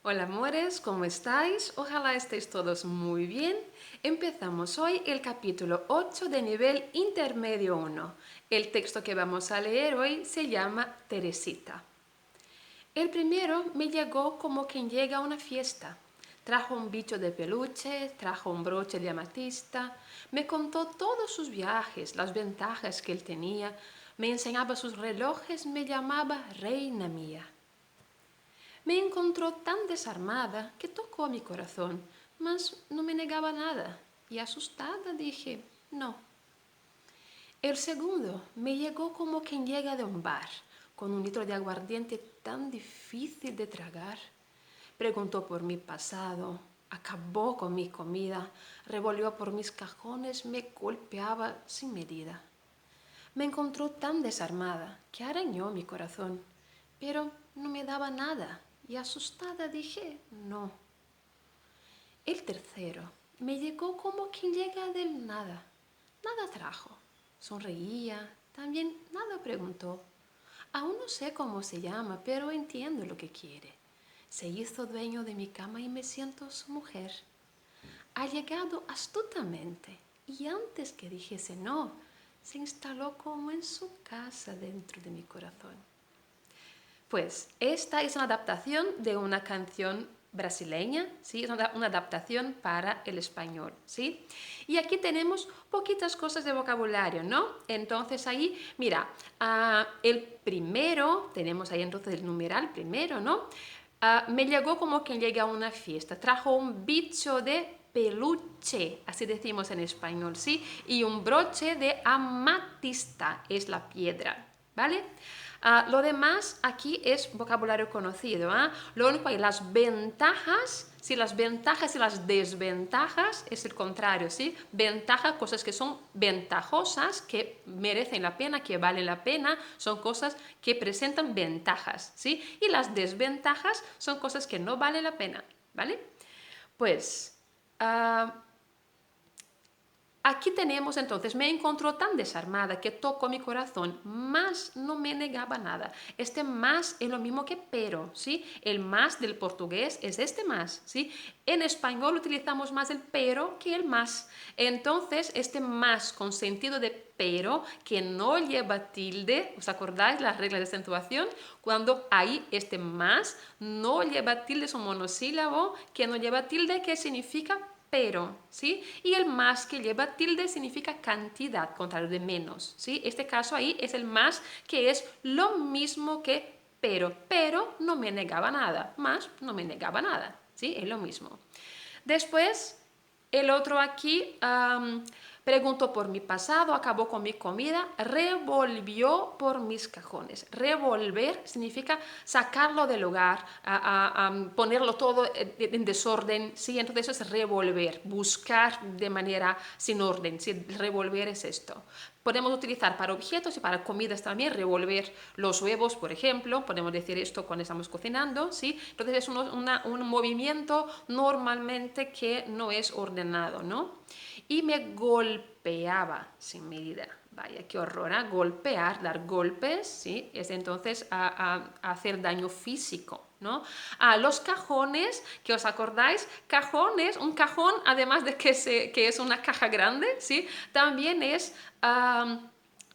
Hola amores, ¿cómo estáis? Ojalá estéis todos muy bien. Empezamos hoy el capítulo 8 de nivel intermedio 1. El texto que vamos a leer hoy se llama Teresita. El primero me llegó como quien llega a una fiesta. Trajo un bicho de peluche, trajo un broche de amatista, me contó todos sus viajes, las ventajas que él tenía, me enseñaba sus relojes, me llamaba reina mía. Me encontró tan desarmada que tocó mi corazón, mas no me negaba nada, y asustada dije, no. El segundo me llegó como quien llega de un bar, con un litro de aguardiente tan difícil de tragar. Preguntó por mi pasado, acabó con mi comida, revolvió por mis cajones, me golpeaba sin medida. Me encontró tan desarmada que arañó mi corazón, pero no me daba nada y asustada dije no. El tercero me llegó como quien llega del nada. Nada trajo. Sonreía, también nada preguntó. Aún no sé cómo se llama, pero entiendo lo que quiere. Se hizo dueño de mi cama y me siento su mujer. Ha llegado astutamente y antes que dijese no, se instaló como en su casa dentro de mi corazón. Pues esta es una adaptación de una canción brasileña, ¿sí? Es una adaptación para el español, ¿sí? Y aquí tenemos poquitas cosas de vocabulario, ¿no? Entonces ahí, mira, el primero, tenemos ahí entonces el numeral primero, ¿no? Me llegó como quien llega a una fiesta, trajo un bicho de peluche, así decimos en español, ¿sí? Y un broche de amatista, es la piedra, ¿vale? Lo demás aquí es vocabulario conocido. Lo único hay las ventajas, si las ventajas y las desventajas es el contrario, ¿sí? Ventaja, cosas que son ventajosas, que merecen la pena, que valen la pena, son cosas que presentan ventajas, ¿sí? Y las desventajas son cosas que no valen la pena, ¿vale? Pues aquí tenemos entonces, me encontró tan desarmada que tocó mi corazón, mas no me negaba nada. Este más es lo mismo que pero, ¿sí? El más del portugués es este más, ¿sí? En español utilizamos más el pero que el más. Entonces, este más con sentido de pero, que no lleva tilde, ¿os acordáis las reglas de acentuación? Cuando hay este más, no lleva tilde, es un monosílabo que no lleva tilde, que significa pero, ¿sí? Y el más que lleva tilde significa cantidad, contrario de menos, ¿sí? Este caso ahí es el más, que es lo mismo que pero no me negaba nada, más no me negaba nada, ¿sí? Es lo mismo. Después, el otro aquí preguntó por mi pasado, acabó con mi comida, revolvió por mis cajones. Revolver significa sacarlo del lugar, ponerlo todo en desorden, ¿sí? Entonces eso es revolver, buscar de manera sin orden, ¿sí? Revolver es esto. Podemos utilizar para objetos y para comidas también, revolver los huevos, por ejemplo, podemos decir esto cuando estamos cocinando, ¿sí? Entonces es un movimiento normalmente que no es ordenado, ¿no? Y me golpeaba sin medida. Vaya, qué horror, ¿eh? Golpear, dar golpes, ¿sí? Es entonces a hacer daño físico, ¿no? Los cajones, que os acordáis, cajones, un cajón, además de que es una caja grande, ¿sí? También es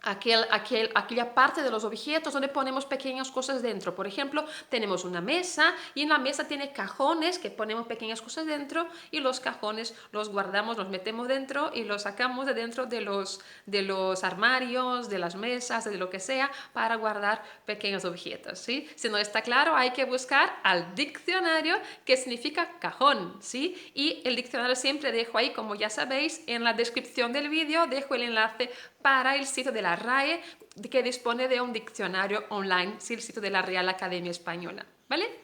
aquella parte de los objetos donde ponemos pequeñas cosas dentro. Por ejemplo, tenemos una mesa y en la mesa tiene cajones que ponemos pequeñas cosas dentro y los cajones los guardamos, los metemos dentro y los sacamos de dentro de los armarios, de las mesas, de lo que sea, para guardar pequeños objetos, ¿sí? Si no está claro, hay que buscar al diccionario, que significa cajón, ¿sí? Y el diccionario siempre dejo ahí, como ya sabéis, en la descripción del vídeo dejo el enlace para el sitio de la RAE, que dispone de un diccionario online, sí, el sitio de la Real Academia Española, ¿vale?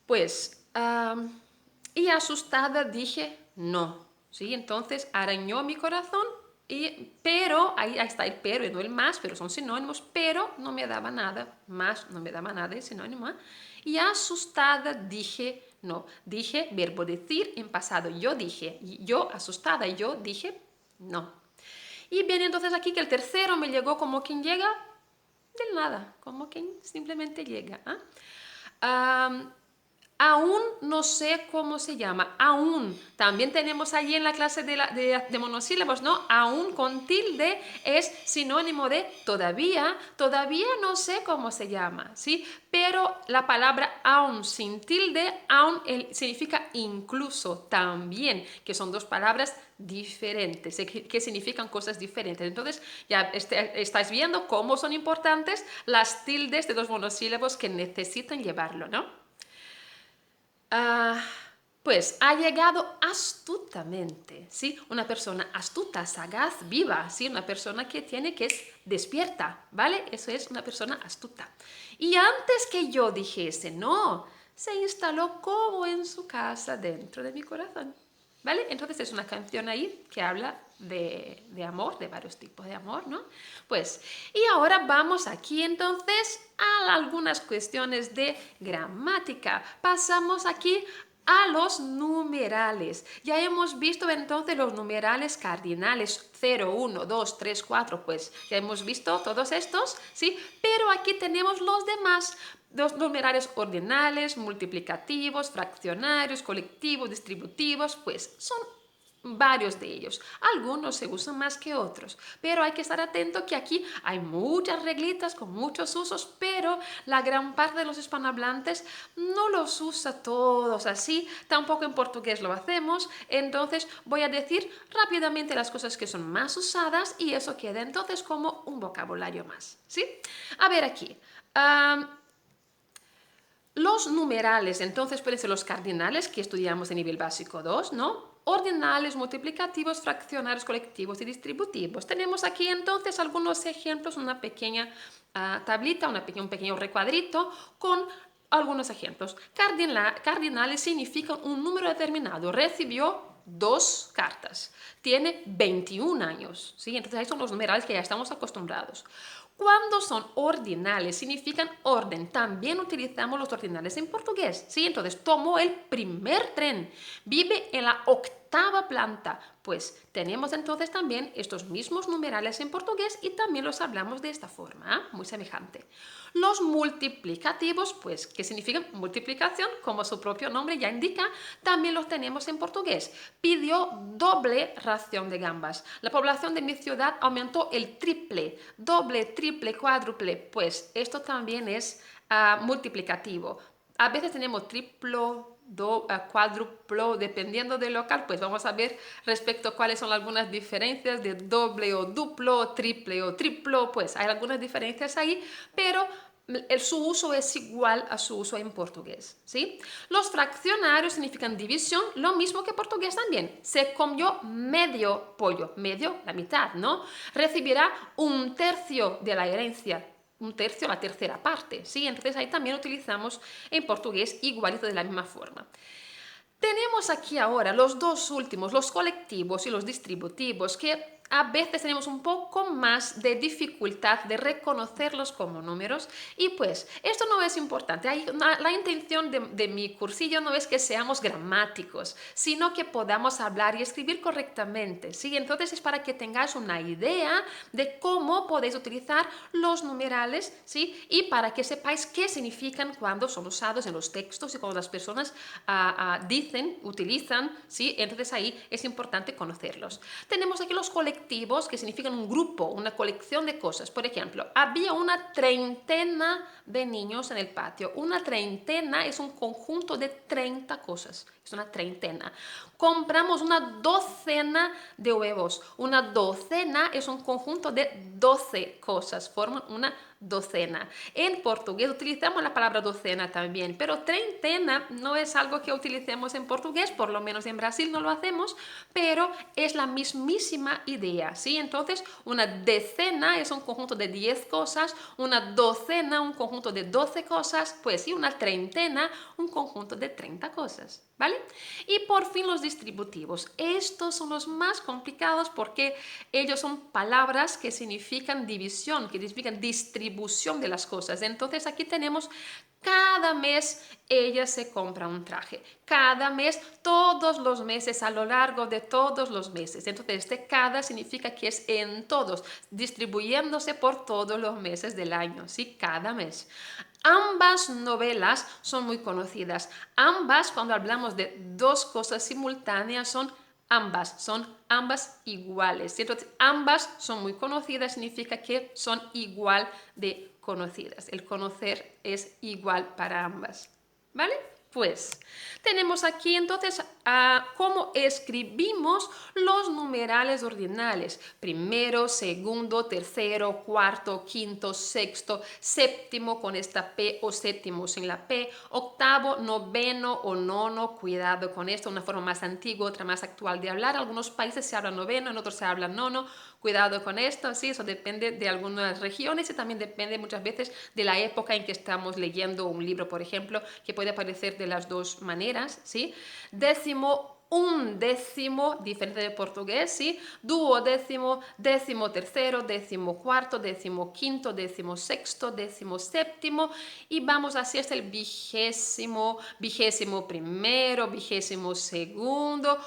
Pues, y asustada dije no, ¿sí? Entonces arañó mi corazón, pero, ahí está el pero y no el más, pero son sinónimos, pero no me daba nada, más no me daba nada, es sinónimo, ¿eh? Y asustada dije no, dije verbo decir en pasado, yo dije, yo asustada, yo dije no. Y viene entonces aquí que el tercero me llegó como quien llega del nada, como quien simplemente llega. Aún no sé cómo se llama. Aún. También tenemos allí en la clase de monosílabos, ¿no? Aún con tilde es sinónimo de todavía. Todavía no sé cómo se llama, ¿sí? Pero la palabra aún sin tilde, aún significa incluso también, que son dos palabras diferentes, que significan cosas diferentes. Entonces ya estáis viendo cómo son importantes las tildes de los monosílabos que necesitan llevarlo, ¿no? Ah, pues ha llegado astutamente, ¿sí? Una persona astuta, sagaz, viva, ¿sí? Una persona que es despierta, ¿vale? Eso es una persona astuta. Y antes que yo dijese no, se instaló como en su casa dentro de mi corazón, ¿vale? Entonces es una canción ahí que habla de amor, de varios tipos de amor, ¿no? Pues, y ahora vamos aquí entonces a algunas cuestiones de gramática. Pasamos aquí a los numerales. Ya hemos visto entonces los numerales cardinales 0, 1, 2, 3, 4, pues ya hemos visto todos estos, ¿sí? Pero aquí tenemos los demás. Los numerales ordinales, multiplicativos, fraccionarios, colectivos, distributivos, pues son varios de ellos. Algunos se usan más que otros, pero hay que estar atento que aquí hay muchas reglitas con muchos usos, pero la gran parte de los hispanohablantes no los usa todos así, tampoco en portugués lo hacemos, entonces voy a decir rápidamente las cosas que son más usadas y eso queda entonces como un vocabulario más, ¿sí? A ver aquí. Los numerales, entonces pueden ser los cardinales que estudiamos en nivel básico 2, ¿no? Ordinales, multiplicativos, fraccionarios, colectivos y distributivos. Tenemos aquí entonces algunos ejemplos, una pequeña tablita, un pequeño recuadrito con algunos ejemplos. Cardinales significan un número determinado. Recibió 2 cartas. Tiene 21 años, ¿sí? Entonces ahí son los numerales que ya estamos acostumbrados. Cuando son ordinales, significan orden. También utilizamos los ordinales en portugués, ¿sí? Entonces, tomó el primer tren, vive en la 8ª planta. Pues tenemos entonces también estos mismos numerales en portugués y también los hablamos de esta forma, ¿eh? Muy semejante. Los multiplicativos, pues, que significan multiplicación, como su propio nombre ya indica, también los tenemos en portugués. Pidió doble ración de gambas. La población de mi ciudad aumentó el triple, doble, triple, cuádruple. Pues esto también es multiplicativo. A veces tenemos triplo, cuádruplo, dependiendo del local, pues vamos a ver respecto a cuáles son algunas diferencias de doble o duplo, triple o triplo, pues hay algunas diferencias ahí, pero su uso es igual a su uso en portugués, ¿sí? Los fraccionarios significan división, lo mismo que portugués también. Se comió medio pollo, medio, la mitad, ¿no? Recibirá un tercio de la herencia, un tercio, la tercera parte, ¿sí? Entonces ahí también utilizamos en portugués igualito de la misma forma. Tenemos aquí ahora los dos últimos, los colectivos y los distributivos, que a veces tenemos un poco más de dificultad de reconocerlos como números y pues esto no es importante. La intención de mi cursillo no es que seamos gramáticos, sino que podamos hablar y escribir correctamente, ¿sí? Entonces es para que tengáis una idea de cómo podéis utilizar los numerales, ¿sí? Y para que sepáis qué significan cuando son usados en los textos y cuando las personas dicen, utilizan, ¿sí? Entonces ahí es importante conocerlos. Tenemos aquí los colectivos, que significan un grupo, una colección de cosas. Por ejemplo, había una treintena de niños en el patio. Una treintena es un conjunto de 30 cosas. Es una treintena. Compramos una docena de huevos. Una docena es un conjunto de 12 cosas. Forman una docena. En portugués utilizamos la palabra docena también, pero treintena no es algo que utilicemos en portugués, por lo menos en Brasil no lo hacemos, pero es la mismísima idea, ¿sí? Entonces, una decena es un conjunto de 10 cosas, una docena un conjunto de 12 cosas, pues sí, una treintena un conjunto de 30 cosas, ¿vale? Y por fin los distributivos. Estos son los más complicados porque ellos son palabras que significan división, que significan distribución de las cosas. Entonces aquí tenemos cada mes ella se compra un traje. Cada mes, todos los meses, a lo largo de todos los meses. Entonces este cada significa que es en todos, distribuyéndose por todos los meses del año, ¿sí? Cada mes. Ambas novelas son muy conocidas. Ambas, cuando hablamos de dos cosas simultáneas, son ambas iguales. Entonces, ambas son muy conocidas, significa que son igual de conocidas. El conocer es igual para ambas. ¿Vale? Pues tenemos aquí entonces cómo escribimos los numerales ordinales. Primero, segundo, tercero, cuarto, quinto, sexto, séptimo con esta P o séptimo sin la P, octavo, noveno o nono, cuidado con esto, una forma más antigua, otra más actual de hablar. En algunos países se habla noveno, en otros se habla nono. Cuidado con esto, sí, eso depende de algunas regiones y también depende muchas veces de la época en que estamos leyendo un libro, por ejemplo, que puede aparecer de las dos maneras, ¿sí? Décimo, undécimo, diferente de portugués, ¿sí? Duodécimo, décimo tercero, décimo cuarto, décimo quinto, décimo sexto, décimo séptimo y vamos así hasta el vigésimo, vigésimo primero, vigésimo segundo,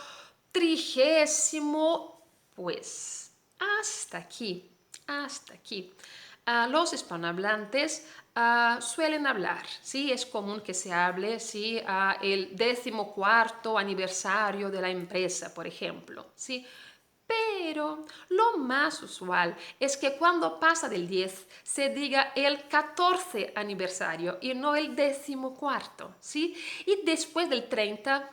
trigésimo, pues hasta aquí, hasta aquí. Los hispanohablantes suelen hablar, ¿sí? Es común que se hable, ¿sí? El 14º aniversario de la empresa, por ejemplo, ¿sí? Pero lo más usual es que cuando pasa del 10 se diga el 14 aniversario y no el 14º, ¿sí? Y después del 30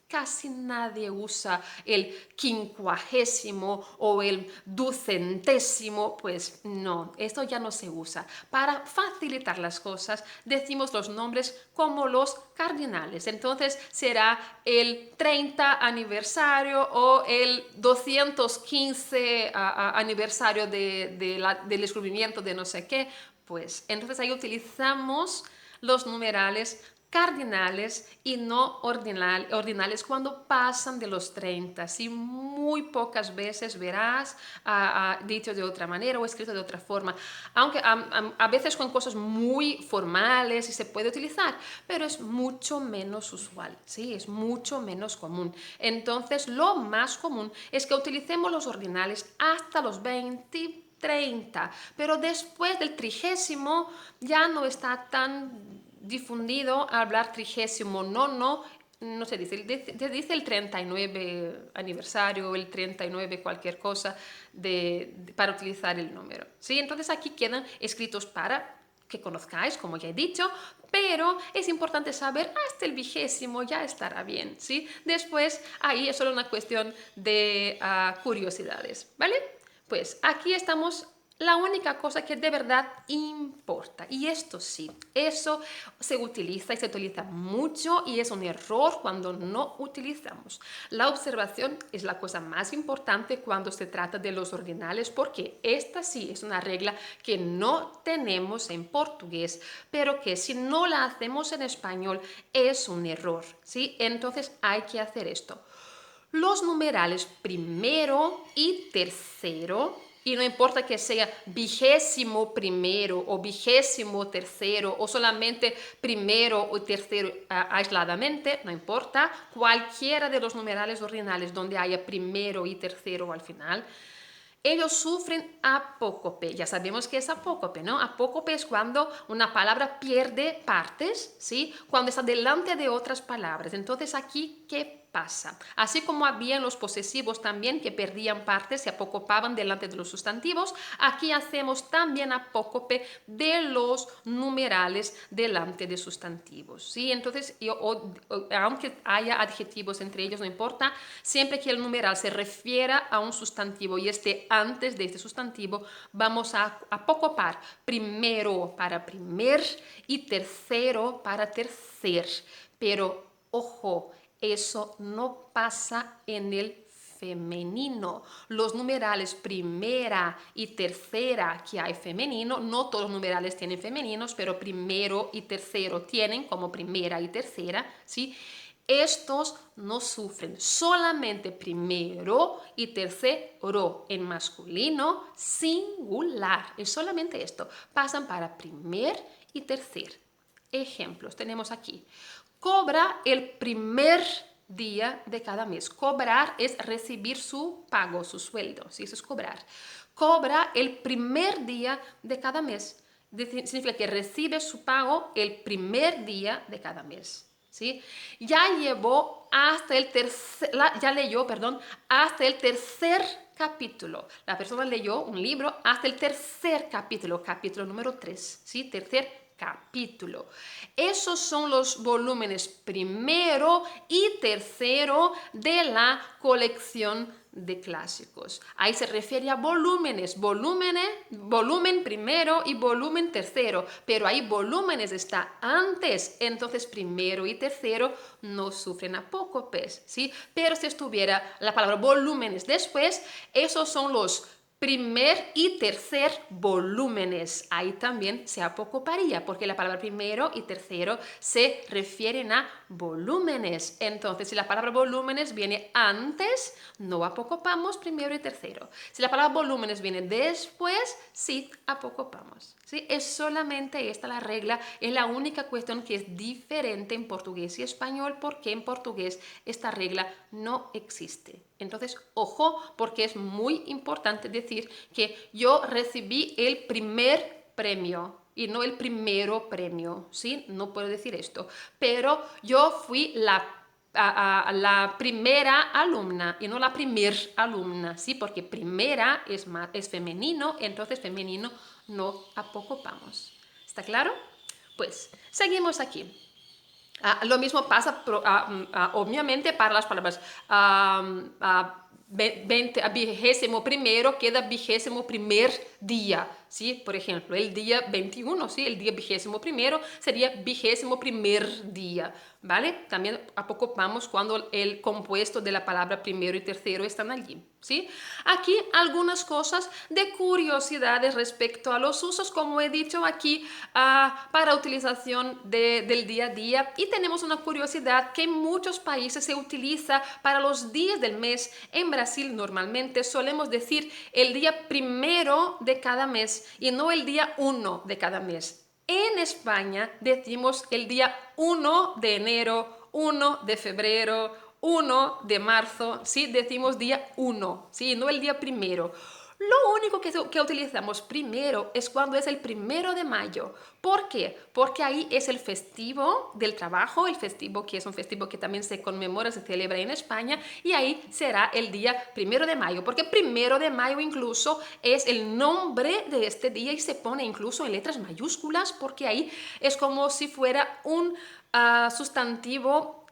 casi nadie usa el quincuagésimo o el ducentésimo, pues no, esto ya no se usa. Para facilitar las cosas decimos los nombres como los cardinales. Entonces será el 30 aniversario o el 215 aniversario del descubrimiento de no sé qué. Pues entonces ahí utilizamos los numerales cardinales y no ordinales cuando pasan de los 30. ¿Sí? Muy pocas veces verás dicho de otra manera o escrito de otra forma, aunque a veces con cosas muy formales y se puede utilizar, pero es mucho menos usual, ¿sí? Es mucho menos común. Entonces lo más común es que utilicemos los ordinales hasta los 20, 30, pero después del 30 ya no está tan difundido hablar 39, no se dice, se dice el 39 aniversario, el 39 cualquier cosa para utilizar el número, ¿sí? Entonces aquí quedan escritos para que conozcáis, como ya he dicho, pero es importante saber hasta el 20 ya estará bien, ¿sí? Después ahí es solo una cuestión de curiosidades, ¿vale? Pues aquí estamos la única cosa que de verdad importa. Y esto sí, eso se utiliza y se utiliza mucho y es un error cuando no utilizamos. La observación es la cosa más importante cuando se trata de los ordinales porque esta sí es una regla que no tenemos en portugués, pero que si no la hacemos en español es un error, ¿sí? Entonces hay que hacer esto. Los numerales primero y tercero, y no importa que sea 21º o 23º o solamente primero o tercero aisladamente, no importa, cualquiera de los numerales ordinales donde haya primero y tercero al final, ellos sufren apócope. Ya sabemos que es apócope, ¿no? Apócope es cuando una palabra pierde partes, ¿sí? Cuando está delante de otras palabras. Entonces, aquí, ¿qué pasa? Así como había en los posesivos también que perdían partes, se apocopaban delante de los sustantivos, aquí hacemos también apócope de los numerales delante de sustantivos, ¿sí? Entonces, aunque haya adjetivos entre ellos, no importa, siempre que el numeral se refiera a un sustantivo y esté antes de este sustantivo, vamos a apocopar primero para primer y tercero para tercer. Pero, ojo, eso no pasa en el femenino. Los numerales primera y tercera que hay femenino, no todos los numerales tienen femeninos, pero primero y tercero tienen como primera y tercera, ¿sí? Estos no sufren, solamente primero y tercero en masculino singular. Es solamente esto. Pasan para primer y tercer. Ejemplos tenemos aquí. Cobra el primer día de cada mes. Cobrar es recibir su pago, su sueldo. ¿Sí? Eso es cobrar. Cobra el primer día de cada mes. significa que recibe su pago el primer día de cada mes. ¿Sí? Ya leyó, hasta el tercer capítulo. La persona leyó un libro hasta el tercer capítulo, capítulo número 3, ¿sí? Tercer capítulo. Esos son los volúmenes primero y tercero de la colección de clásicos. Ahí se refiere a volúmenes, volumen primero y volumen tercero, pero ahí volúmenes está antes, entonces primero y tercero no sufren apócopes, ¿sí? Pero si estuviera la palabra volúmenes después, esos son los primer y tercer volúmenes. Ahí también se apocoparía, porque la palabra primero y tercero se refieren a volúmenes. Entonces, si la palabra volúmenes viene antes, no apocopamos primero y tercero. Si la palabra volúmenes viene después, sí apocopamos. ¿Sí? Es solamente esta la regla, es la única cuestión que es diferente en portugués y español, porque en portugués esta regla no existe. Entonces, ojo, porque es muy importante decir que yo recibí el primer premio y no el primero premio, ¿sí? No puedo decir esto, pero yo fui la primera alumna y no la primer alumna, ¿sí? Porque primera es femenino, entonces femenino no apocopamos. ¿Está claro? Pues seguimos aquí. Lo mismo pasa obviamente para las palabras 21º queda 21º día, ¿sí? Por ejemplo, el día 21, ¿sí? El día 21º sería 21º día, ¿vale? También apocopamos cuando el compuesto de la palabra primero y tercero están allí, ¿sí? Aquí algunas cosas de curiosidades respecto a los usos, como he dicho aquí, para utilización del día a día. Y tenemos una curiosidad que en muchos países se utiliza para los días del mes. En Brasil normalmente solemos decir el día primero de cada mes y no el día 1 de cada mes. En España decimos el día 1 de enero, 1 de febrero, 1 de marzo, ¿sí? Decimos día 1, ¿sí? No el día primero. Lo único que utilizamos primero es cuando es el 1 de mayo. ¿Por qué? Porque ahí es el festivo del trabajo, el festivo que es un festivo que también se conmemora, se celebra en España, y ahí será el día 1 de mayo, porque 1 de mayo incluso es el nombre de este día y se pone incluso en letras mayúsculas, porque ahí es como si fuera un sustantivo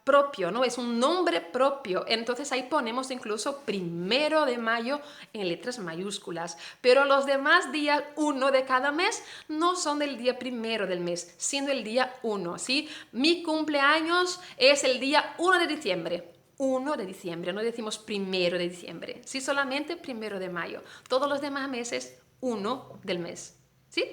propio, ¿no? Es un nombre propio. Entonces ahí ponemos incluso 1 de mayo en letras mayúsculas. Pero los demás días 1 de cada mes no son del día 1 del mes, sino el día 1, ¿sí? Mi cumpleaños es el día 1 de diciembre. 1 de diciembre, no decimos 1 de diciembre, sí, solamente 1 de mayo. Todos los demás meses, 1 del mes, ¿sí?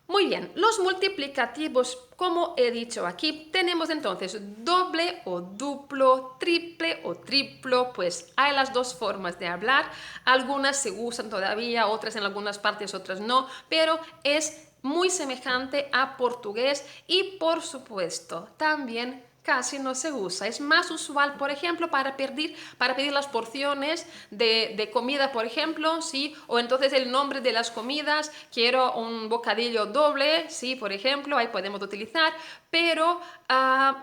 Muy bien, los multiplicativos, como he dicho aquí, tenemos entonces doble o duplo, triple o triplo, pues hay las dos formas de hablar, algunas se usan todavía, otras en algunas partes, otras no, pero es muy semejante a portugués y por supuesto también casi no se usa. Es más usual, por ejemplo, para pedir las porciones de comida, por ejemplo, ¿sí? O entonces el nombre de las comidas, quiero un bocadillo doble, ¿sí? Por ejemplo, ahí podemos utilizar, pero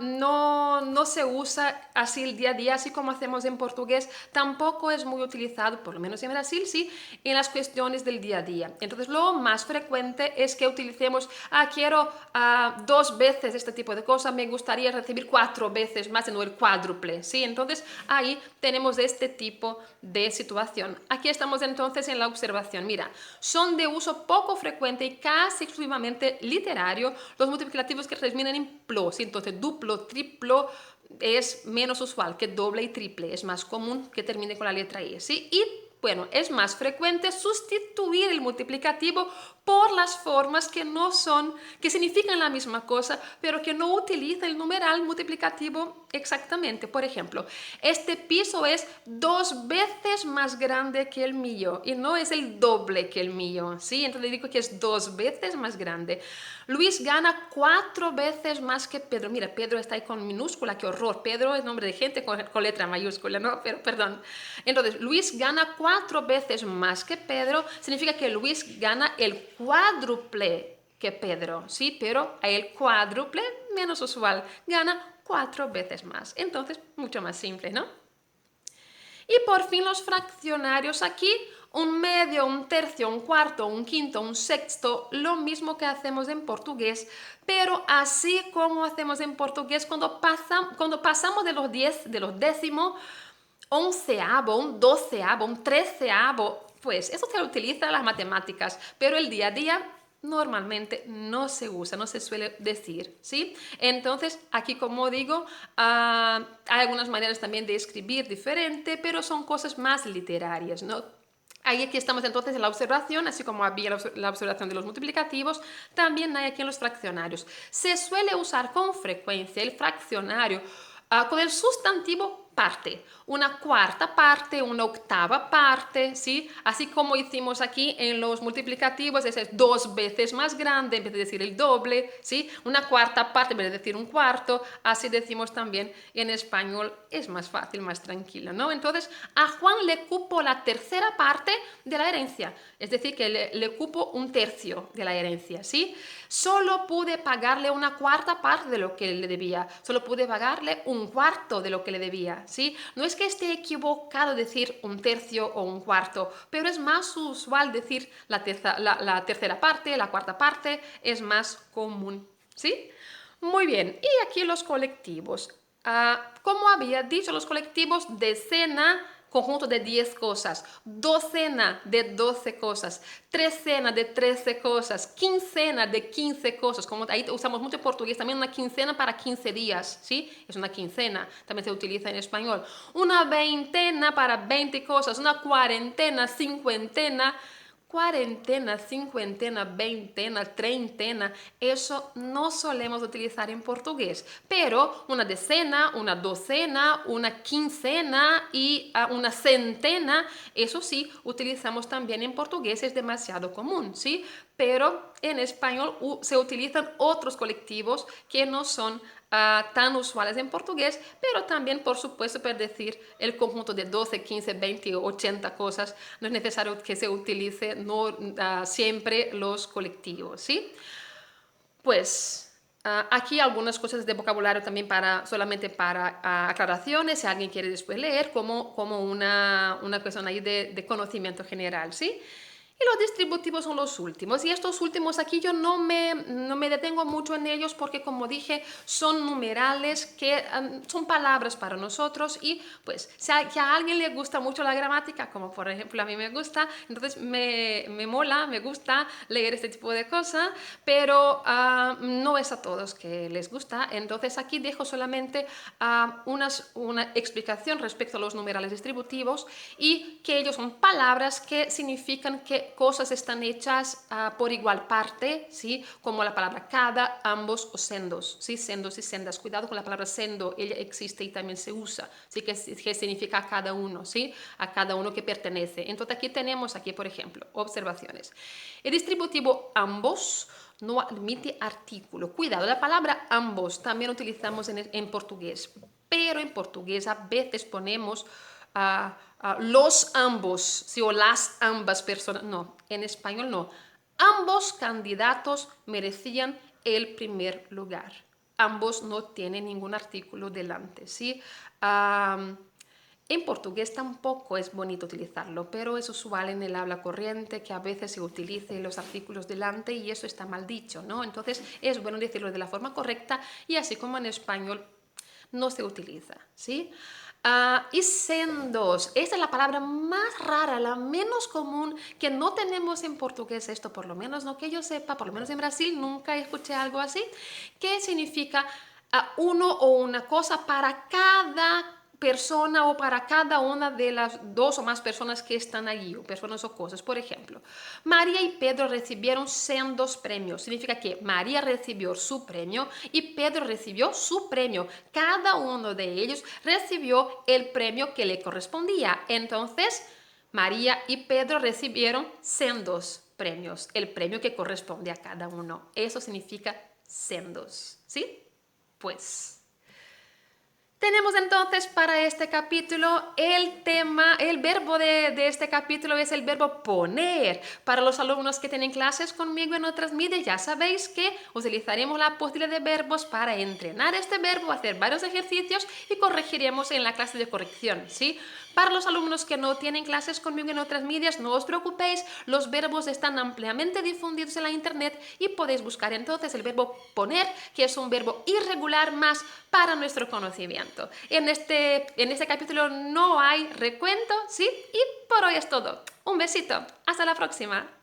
no se usa así el día a día, así como hacemos en portugués. Tampoco es muy utilizado, por lo menos en Brasil, sí, en las cuestiones del día a día. Entonces, lo más frecuente es que utilicemos, quiero 2 veces este tipo de cosas, me gustaría recibir 4 veces más, no el cuádruple, ¿sí? Entonces, ahí tenemos este tipo de situación. Aquí estamos entonces en la observación. Mira, son de uso poco frecuente y casi exclusivamente literario los multiplicativos que terminan en plo, ¿sí? Entonces, duplo, triplo es menos usual que doble y triple, es más común que termine con la letra E, ¿sí? Y bueno, es más frecuente sustituir el multiplicativo por las formas que significan la misma cosa, pero que no utilizan el numeral multiplicativo exactamente. Por ejemplo, este piso es 2 veces más grande que el mío y no es el doble que el mío, ¿sí? Entonces digo que es 2 veces más grande. Luis gana 4 veces más que Pedro. Mira, Pedro está ahí con minúscula, qué horror. Pedro es nombre de gente con letra mayúscula, ¿no? Pero perdón. Entonces, Luis gana 4 4 veces más que Pedro, significa que Luis gana el cuádruple que Pedro, ¿sí? Pero el cuádruple, menos usual, gana 4 veces más. Entonces, mucho más simple, ¿no? Y por fin los fraccionarios aquí, un medio, un tercio, un cuarto, un quinto, un sexto, lo mismo que hacemos en portugués, pero así como hacemos en portugués cuando pasamos de los 10, de los décimos, onceavo, un doceavo, un treceavo, pues eso se utiliza en las matemáticas, pero el día a día normalmente no se usa, no se suele decir, ¿sí? Entonces, aquí como digo, hay algunas maneras también de escribir diferente, pero son cosas más literarias, ¿no? Ahí aquí estamos entonces en la observación, así como había la observación de los multiplicativos, también hay aquí en los fraccionarios. Se suele usar con frecuencia el fraccionario con el sustantivo parte, una cuarta parte, una octava parte, ¿sí? Así como hicimos aquí en los multiplicativos, es 2 veces más grande en vez de decir el doble, ¿sí? Una cuarta parte en vez de decir un cuarto, así decimos también en español, es más fácil, más tranquilo, ¿no? Entonces, a Juan le cupo la tercera parte de la herencia, es decir, que le cupo un tercio de la herencia, ¿sí? Solo pude pagarle una cuarta parte de lo que le debía, solo pude pagarle un cuarto de lo que le debía, ¿sí? No es que esté equivocado decir un tercio o un cuarto, pero es más usual decir la tercera parte, la cuarta parte, es más común, ¿sí? Muy bien, y aquí los colectivos. Como había dicho, los colectivos decena, conjunto de 10 cosas, docena de 12 cosas, trecena de 13 cosas, quincena de 15 cosas, como ahí usamos mucho en portugués, también una quincena para 15 días, ¿sí? Es una quincena, también se utiliza en español. Una veintena para 20 cosas, una cuarentena, cincuentena, cuarentena, cincuentena, veintena, treintena, eso no solemos utilizar en portugués, pero una decena, una docena, una quincena y una centena, eso sí, utilizamos también en portugués, es demasiado común, ¿sí? Pero en español se utilizan otros colectivos que no son tan usuales en portugués, pero también, por supuesto, para decir el conjunto de 12, 15, 20 o 80 cosas, no es necesario que se utilice siempre los colectivos, ¿sí? Pues aquí algunas cosas de vocabulario también solamente para aclaraciones, si alguien quiere después leer, como una cuestión ahí de conocimiento general, ¿sí? Y los distributivos son los últimos. Y estos últimos aquí yo no me detengo mucho en ellos porque, como dije, son numerales que son palabras para nosotros. Y pues si a alguien le gusta mucho la gramática, como por ejemplo a mí me gusta, entonces me mola, me gusta leer este tipo de cosas, pero no es a todos que les gusta. Entonces aquí dejo solamente una explicación respecto a los numerales distributivos y que ellos son palabras que significan que cosas están hechas por igual parte, ¿sí? Como la palabra cada, ambos o sendos, ¿sí? Sendos y sendas. Cuidado con la palabra sendo, ella existe y también se usa, ¿sí? Que significa a cada uno, ¿sí? A cada uno que pertenece. Entonces aquí tenemos, por ejemplo, observaciones. El distributivo ambos no admite artículo. Cuidado, la palabra ambos también utilizamos en portugués, pero en portugués a veces ponemos los ambos, ¿sí? O las ambas personas. No, en español no. Ambos candidatos merecían el primer lugar. Ambos no tienen ningún artículo delante, ¿sí? En portugués tampoco es bonito utilizarlo, pero es usual en el habla corriente que a veces se utilice los artículos delante y eso está mal dicho, ¿no? Entonces es bueno decirlo de la forma correcta y así como en español no se utiliza, ¿sí? Y sendos, esta es la palabra más rara, la menos común, que no tenemos en portugués esto, por lo menos no que yo sepa, por lo menos en Brasil nunca escuché algo así, que significa uno o una cosa para cada persona o para cada una de las dos o más personas que están allí, o personas o cosas. Por ejemplo, María y Pedro recibieron sendos premios. Significa que María recibió su premio y Pedro recibió su premio. Cada uno de ellos recibió el premio que le correspondía. Entonces, María y Pedro recibieron sendos premios, el premio que corresponde a cada uno. Eso significa sendos, ¿sí? Pues Tenemos entonces para este capítulo el tema, el verbo de este capítulo es el verbo poner. Para los alumnos que tienen clases conmigo en otras medias, ya sabéis que utilizaremos la postilla de verbos para entrenar este verbo, hacer varios ejercicios y corregiremos en la clase de corrección, ¿sí? Para los alumnos que no tienen clases conmigo en otras medias, no os preocupéis, los verbos están ampliamente difundidos en la internet y podéis buscar entonces el verbo poner, que es un verbo irregular más para nuestro conocimiento. En este capítulo no hay recuento, ¿sí? Y por hoy es todo. Un besito. Hasta la próxima.